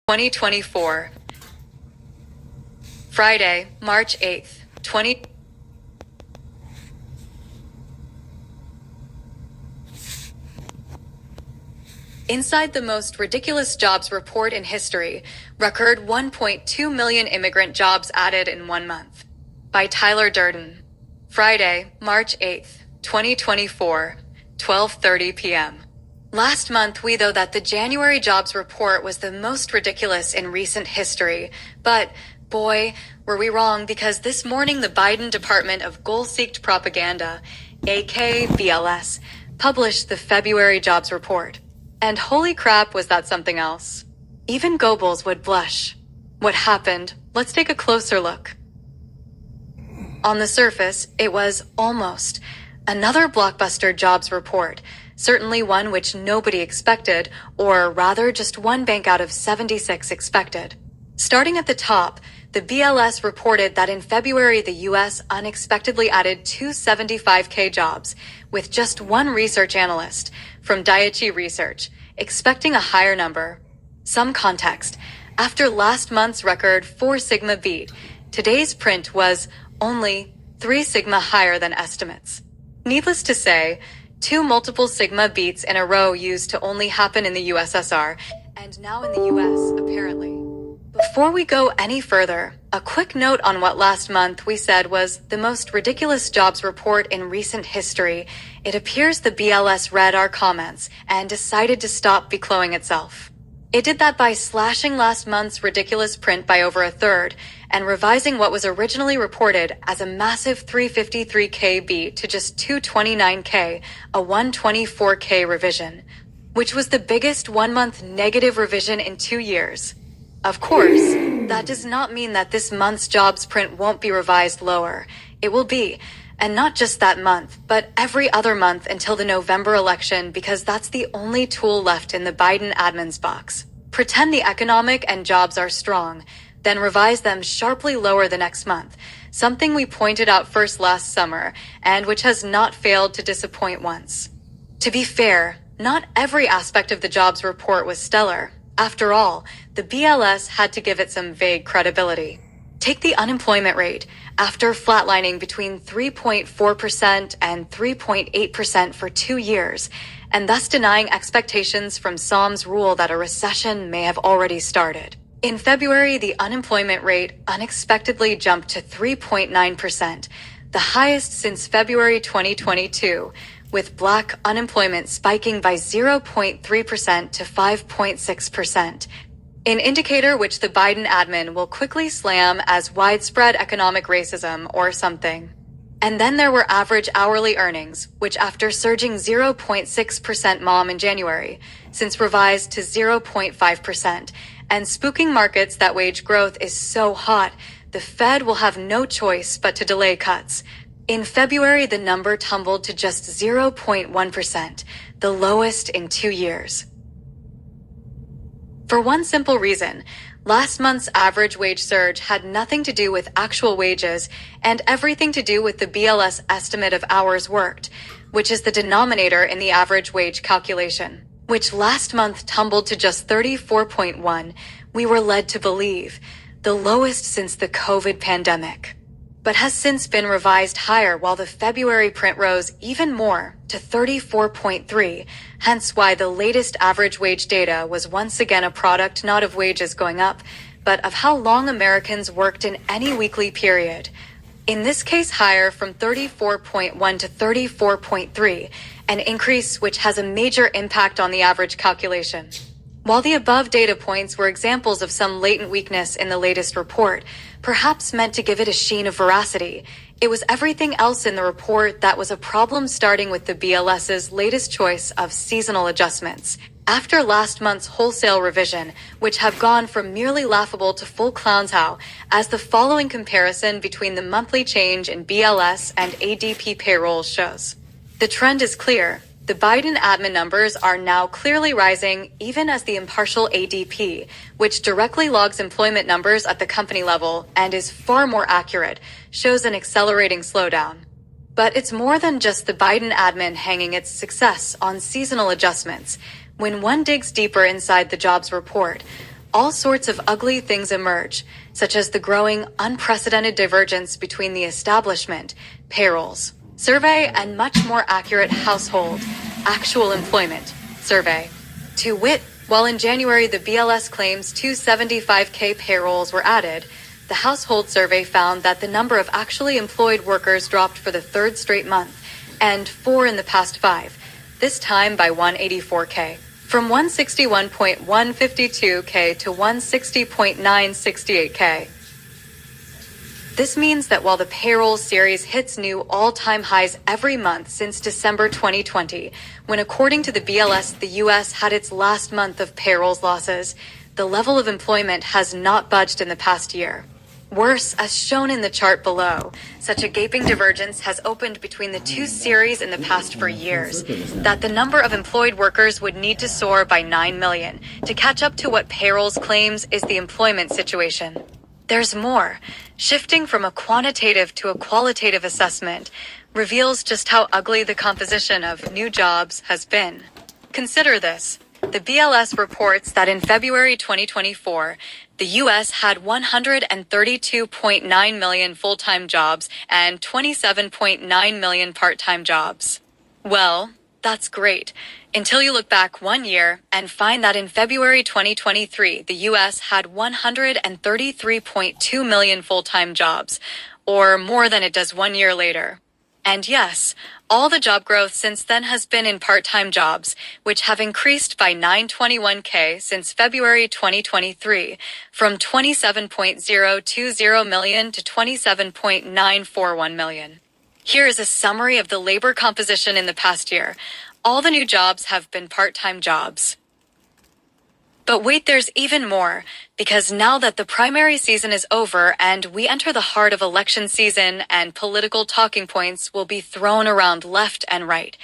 2024. Friday, March 8th, 20... Inside the most ridiculous jobs report in history, record 1.2 million immigrant jobs added in 1 month. By Tyler Durden. Friday, March 8th, 2024, 12:30 p.m. Last month we know that the January jobs report was the most ridiculous in recent history, but boy, were we wrong, because this morning the Biden Department of Goal-Seeked Propaganda, aka BLS, published the February jobs report. And holy crap, was that something else. Even Goebbels would blush. What happened? Let's take a closer look. On the surface, it was almost another blockbuster jobs report, certainly one which nobody expected, or rather just one bank out of 76 expected. Starting at the top, the BLS reported that in February the U.S. unexpectedly added 275K jobs, with just one research analyst from Daiichi Research, expecting a higher number. Some context. After last month's record 4 sigma beat, today's print was only 3 sigma higher than estimates. Needless to say, 2 multiple sigma beats in a row used to only happen in the USSR, and now in the US, apparently. Before we go any further, a quick note on what last month we said was the most ridiculous jobs report in recent history. It appears the BLS read our comments and decided to stop beclowing itself. It did that by slashing last month's ridiculous print by over a third and revising what was originally reported as a massive 353K beat to just 229K, a 124K revision, which was the biggest 1-month negative revision in 2 years. Of course, that does not mean that this month's jobs print won't be revised lower. It will be, and not just that month, but every other month until the November election, because that's the only tool left in the Biden admin's box. Pretend the economic and jobs are strong, then revise them sharply lower the next month, something we pointed out first last summer, and which has not failed to disappoint once. To be fair, not every aspect of the jobs report was stellar. After all, the BLS had to give it some vague credibility. Take the unemployment rate, after flatlining between 3.4% and 3.8% for 2 years, and thus denying expectations from Psalm's rule that a recession may have already started. In February, the unemployment rate unexpectedly jumped to 3.9%, the highest since February 2022, with Black unemployment spiking by 0.3% to 5.6%, an indicator which the Biden admin will quickly slam as widespread economic racism or something. And then there were average hourly earnings, which after surging 0.6% mom in January, since revised to 0.5%, and spooking markets that wage growth is so hot, the Fed will have no choice but to delay cuts. In February, the number tumbled to just 0.1%, the lowest in 2 years. For one simple reason, last month's average wage surge had nothing to do with actual wages and everything to do with the BLS estimate of hours worked, which is the denominator in the average wage calculation, which last month tumbled to just 34.1, we were led to believe, the lowest since the COVID pandemic, but has since been revised higher, while the February print rose even more to 34.3, hence why the latest average wage data was once again a product not of wages going up, but of how long Americans worked in any weekly period. In this case higher from 34.1 to 34.3, an increase which has a major impact on the average calculation. While the above data points were examples of some latent weakness in the latest report, perhaps meant to give it a sheen of veracity, it was everything else in the report that was a problem, starting with the BLS's latest choice of seasonal adjustments. After last month's wholesale revision, which have gone from merely laughable to full clowns how, as the following comparison between the monthly change in BLS and ADP payrolls shows. The trend is clear. The Biden admin numbers are now clearly rising, even as the impartial ADP, which directly logs employment numbers at the company level and is far more accurate, shows an accelerating slowdown. But it's more than just the Biden admin hanging its success on seasonal adjustments. When one digs deeper inside the jobs report, all sorts of ugly things emerge, such as the growing, unprecedented divergence between the establishment, payrolls, survey, and much more accurate household, actual employment, survey. To wit, while in January the BLS claims 275K payrolls were added, the household survey found that the number of actually employed workers dropped for the third straight month, and 4 in the past 5, this time by 184K. From 161.152K to 160.968K. This means that while the payroll series hits new all-time highs every month since December 2020, when according to the BLS, the U.S. had its last month of payrolls losses, the level of employment has not budged in the past year. Worse, as shown in the chart below, such a gaping divergence has opened between the two series in the past for years, that the number of employed workers would need to soar by 9 million to catch up to what payrolls claims is the employment situation. There's more. Shifting from a quantitative to a qualitative assessment reveals just how ugly the composition of new jobs has been. Consider this. The BLS reports that in February 2024, the U.S. had 132.9 million full-time jobs and 27.9 million part-time jobs. Well, that's great, until you look back 1 year and find that in February 2023, the U.S. had 133.2 million full-time jobs, or more than it does 1 year later. And yes, all the job growth since then has been in part-time jobs, which have increased by 921K since February 2023, from 27.020 million to 27.941 million. Here is a summary of the labor composition in the past year. All the new jobs have been part-time jobs. But wait, there's even more, because now that the primary season is over and we enter the heart of election season and political talking points will be thrown around left and right,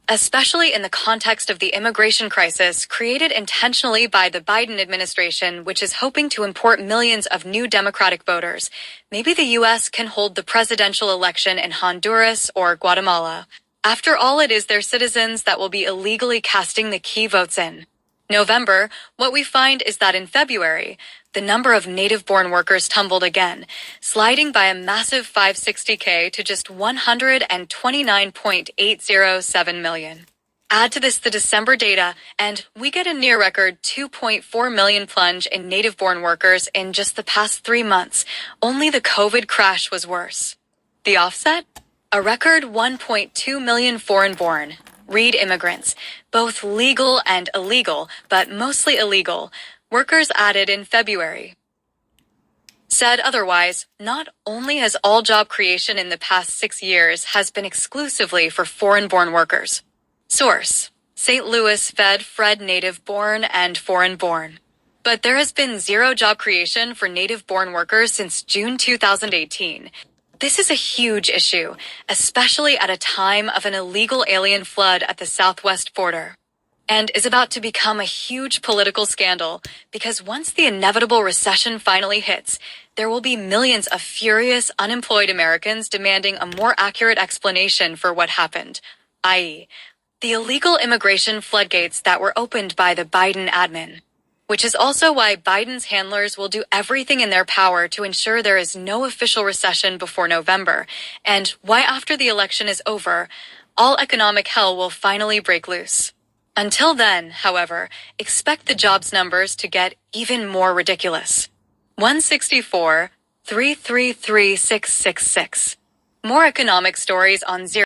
especially in the context of the immigration crisis created intentionally by the Biden administration, which is hoping to import millions of new Democratic voters. Maybe the U.S. can hold the presidential election in Honduras or Guatemala. After all, it is their citizens that will be illegally casting the key votes in November. What we find is that in February, the number of native-born workers tumbled again, sliding by a massive 560K to just 129.807 million. Add to this the December data, and we get a near-record 2.4 million plunge in native-born workers in just the past 3 months. Only the COVID crash was worse. The offset? A record 1.2 million foreign-born. Read immigrants, both legal and illegal, but mostly illegal, workers added in February. Said otherwise, not only has all job creation in the past 6 years has been exclusively for foreign-born workers. Source: St. Louis Fed native-born and foreign-born. But there has been zero job creation for native-born workers since June 2018. This is a huge issue, especially at a time of an illegal alien flood at the southwest border, and is about to become a huge political scandal because once the inevitable recession finally hits, there will be millions of furious, unemployed Americans demanding a more accurate explanation for what happened, i.e., the illegal immigration floodgates that were opened by the Biden admin. Which is also why Biden's handlers will do everything in their power to ensure there is no official recession before November, and why after the election is over, all economic hell will finally break loose. Until then, however, expect the jobs numbers to get even more ridiculous. 164,333,666. More economic stories on Zero.